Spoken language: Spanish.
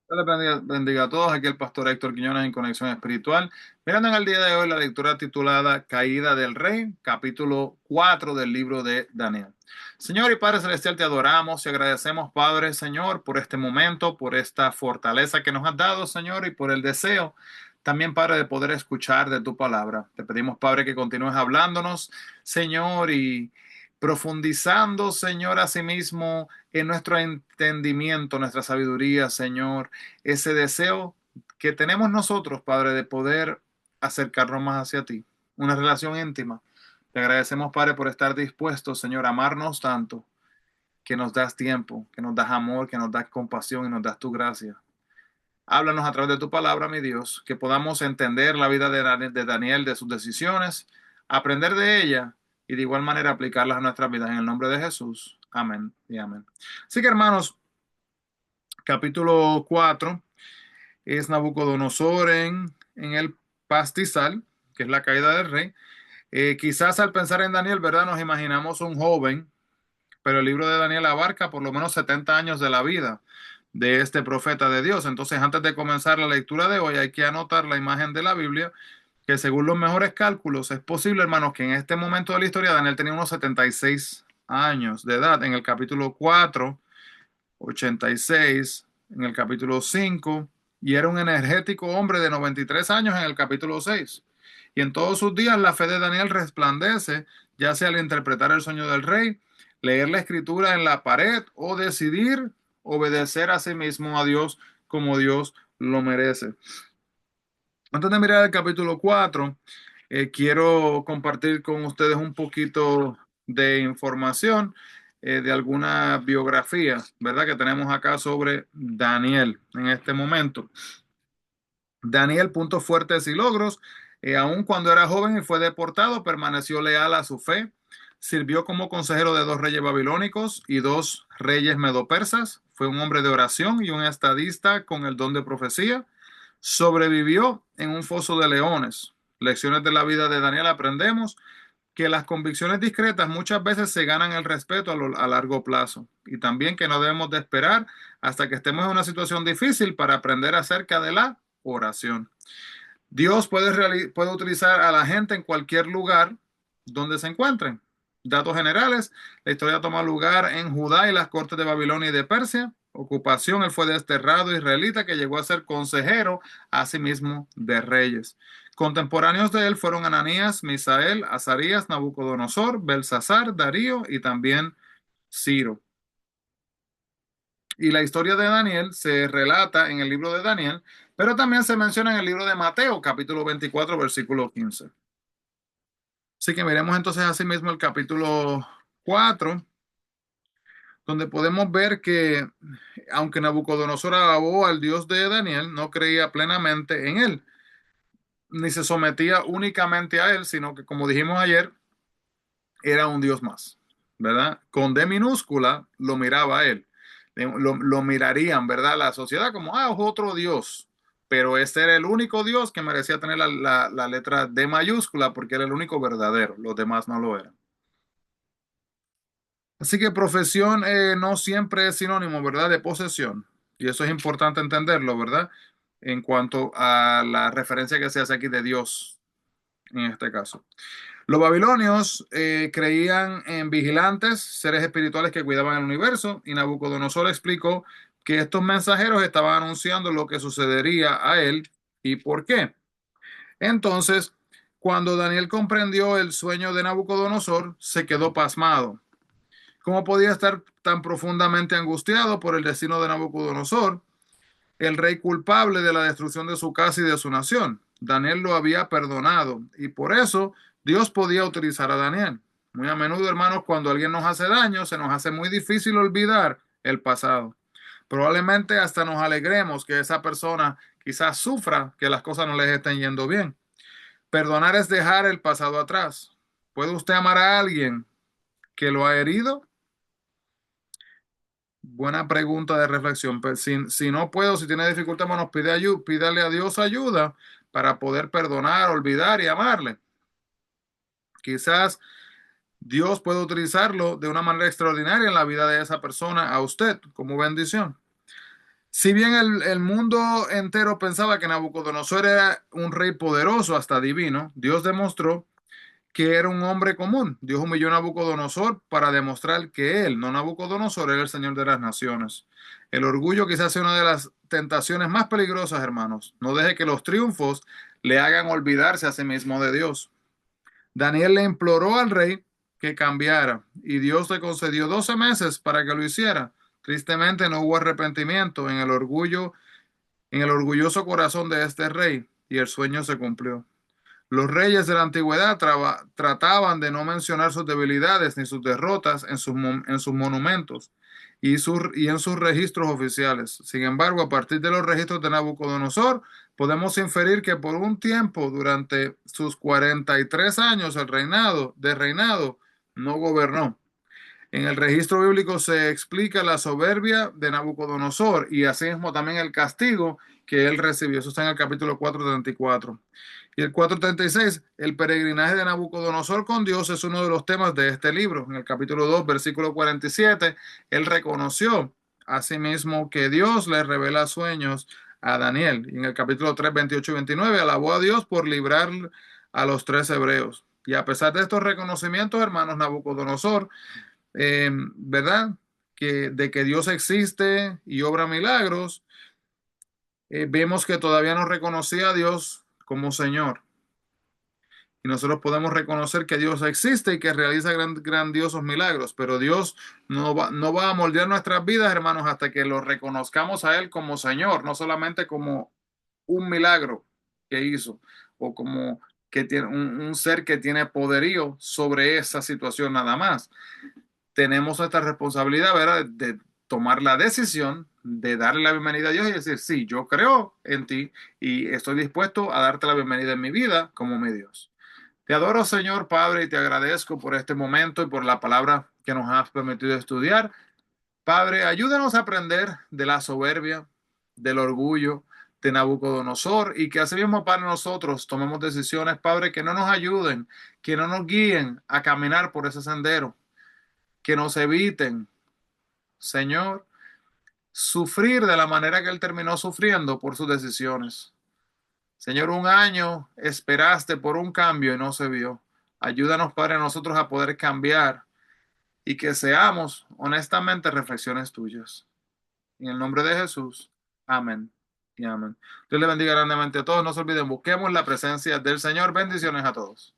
Dios les bendiga a todos. Aquí el pastor Héctor Quiñones en Conexión Espiritual. Mirando en el día de hoy la lectura titulada Caída del Rey, capítulo 4 del libro de Daniel. Señor y Padre Celestial, te adoramos y agradecemos, Padre, Señor, por este momento, por esta fortaleza que nos has dado, Señor, y por el deseo también, Padre, de poder escuchar de tu palabra. Te pedimos, Padre, que continúes hablándonos, Señor, y profundizando, Señor, asimismo en nuestro entendimiento, nuestra sabiduría, Señor, ese deseo que tenemos nosotros, Padre, de poder acercarnos más hacia ti, una relación íntima. Te agradecemos, Padre, por estar dispuesto, Señor, a amarnos tanto, que nos das tiempo, que nos das amor, que nos das compasión y nos das tu gracia. Háblanos a través de tu palabra, mi Dios, que podamos entender la vida de Daniel, de sus decisiones, aprender de ella y de igual manera aplicarlas a nuestras vidas. En el nombre de Jesús. Amén y amén. Así que, hermanos, capítulo 4 es Nabucodonosor en el pastizal, que es la caída del rey. Quizás al pensar en Daniel, ¿verdad? Nos imaginamos un joven, pero el libro de Daniel abarca por lo menos 70 años de la vida de este profeta de Dios. Entonces, antes de comenzar la lectura de hoy, hay que anotar la imagen de la Biblia, que según los mejores cálculos, es posible, hermanos, que en este momento de la historia Daniel tenía unos 76 años de edad. En el capítulo 4 86 en el capítulo 5 y era un energético hombre de 93 años en el capítulo 6. Y en todos sus días la fe de Daniel resplandece, ya sea al interpretar el sueño del rey, leer la escritura en la pared o decidir obedecer a sí mismo a Dios como Dios lo merece. Antes de mirar el capítulo 4, quiero compartir con ustedes un poquito de información de alguna biografía, ¿verdad? Que tenemos acá sobre Daniel en este momento. Daniel, puntos fuertes y logros. Aun cuando era joven y fue deportado, permaneció leal a su fe. Sirvió como consejero de dos reyes babilónicos y dos reyes medopersas. Fue un hombre de oración y un estadista con el don de profecía. Sobrevivió en un foso de leones. Lecciones de la vida de Daniel aprendemos que las convicciones discretas muchas veces se ganan el respeto a largo plazo y también que no debemos de esperar hasta que estemos en una situación difícil para aprender acerca de la oración. Dios puede utilizar a la gente en cualquier lugar donde se encuentren. Datos generales, la historia toma lugar en Judá y las cortes de Babilonia y de Persia. Ocupación, él fue desterrado israelita que llegó a ser consejero asimismo de reyes. Contemporáneos de él fueron Ananías, Misael, Azarías, Nabucodonosor, Belsasar, Darío y también Ciro. Y la historia de Daniel se relata en el libro de Daniel, pero también se menciona en el libro de Mateo, capítulo 24, versículo 15. Así que miremos entonces asimismo el capítulo 4, donde podemos ver que aunque Nabucodonosor alabó al Dios de Daniel, no creía plenamente en él, ni se sometía únicamente a él, sino que como dijimos ayer, era un Dios más, ¿verdad? Con D minúscula lo miraba a él. Lo mirarían, ¿verdad? La sociedad como, es otro Dios. Pero este era el único Dios que merecía tener la letra D mayúscula porque era el único verdadero. Los demás no lo eran. Así que profesión no siempre es sinónimo, ¿verdad? De posesión. Y eso es importante entenderlo, ¿verdad? En cuanto a la referencia que se hace aquí de Dios en este caso. Los babilonios creían en vigilantes, seres espirituales que cuidaban el universo, y Nabucodonosor explicó que estos mensajeros estaban anunciando lo que sucedería a él y por qué. Entonces, cuando Daniel comprendió el sueño de Nabucodonosor, se quedó pasmado. ¿Cómo podía estar tan profundamente angustiado por el destino de Nabucodonosor, el rey culpable de la destrucción de su casa y de su nación? Daniel lo había perdonado y por eso Dios podía utilizar a Daniel. Muy a menudo, hermanos, cuando alguien nos hace daño, se nos hace muy difícil olvidar el pasado. Probablemente hasta nos alegremos que esa persona quizás sufra que las cosas no les estén yendo bien. Perdonar es dejar el pasado atrás. ¿Puede usted amar a alguien que lo ha herido? Buena pregunta de reflexión. Pero si no puedo, si tiene dificultad, hermanos, pídale a Dios ayuda para poder perdonar, olvidar y amarle. Quizás Dios puede utilizarlo de una manera extraordinaria en la vida de esa persona a usted como bendición. Si bien el mundo entero pensaba que Nabucodonosor era un rey poderoso, hasta divino, Dios demostró que era un hombre común. Dios humilló a Nabucodonosor para demostrar que él, no Nabucodonosor, era el Señor de las naciones. El orgullo quizás sea una de las tentaciones más peligrosas, hermanos. No deje que los triunfos le hagan olvidarse a sí mismo de Dios. Daniel le imploró al rey que cambiara y Dios le concedió 12 meses para que lo hiciera. Tristemente no hubo arrepentimiento en el orgulloso corazón de este rey y el sueño se cumplió. Los reyes de la antigüedad trataban de no mencionar sus debilidades ni sus derrotas en sus monumentos y en sus registros oficiales. Sin embargo, a partir de los registros de Nabucodonosor, podemos inferir que por un tiempo, durante sus 43 años de reinado, no gobernó. En el registro bíblico se explica la soberbia de Nabucodonosor y asimismo también el castigo que él recibió. Eso está en el capítulo 4:34. Y el 4:36, el peregrinaje de Nabucodonosor con Dios es uno de los temas de este libro. En el capítulo 2, versículo 47, él reconoció asimismo que Dios le revela sueños a Daniel. Y en el capítulo 3, 28 y 29, alabó a Dios por librar a los tres hebreos. Y a pesar de estos reconocimientos, hermanos, Nabucodonosor ¿verdad? De que Dios existe y obra milagros, vemos que todavía no reconocía a Dios como Señor. Y nosotros podemos reconocer que Dios existe y que realiza grandiosos milagros, pero Dios no va a moldear nuestras vidas, hermanos, hasta que lo reconozcamos a Él como Señor, no solamente como un milagro que hizo o como que tiene un ser que tiene poderío sobre esa situación nada más. Tenemos esta responsabilidad, ¿verdad? De tomar la decisión de darle la bienvenida a Dios y decir, sí, yo creo en ti y estoy dispuesto a darte la bienvenida en mi vida como mi Dios. Te adoro, Señor Padre, y te agradezco por este momento y por la palabra que nos has permitido estudiar. Padre, ayúdanos a aprender de la soberbia, del orgullo de Nabucodonosor y que así mismo para nosotros tomemos decisiones, Padre, que no nos ayuden, que no nos guíen a caminar por ese sendero, que nos eviten, Señor, sufrir de la manera que Él terminó sufriendo por sus decisiones. Señor, un año esperaste por un cambio y no se vio. Ayúdanos, Padre, a nosotros a poder cambiar y que seamos honestamente reflexiones tuyas. En el nombre de Jesús. Amén y amén. Dios le bendiga grandemente a todos. No se olviden, busquemos la presencia del Señor. Bendiciones a todos.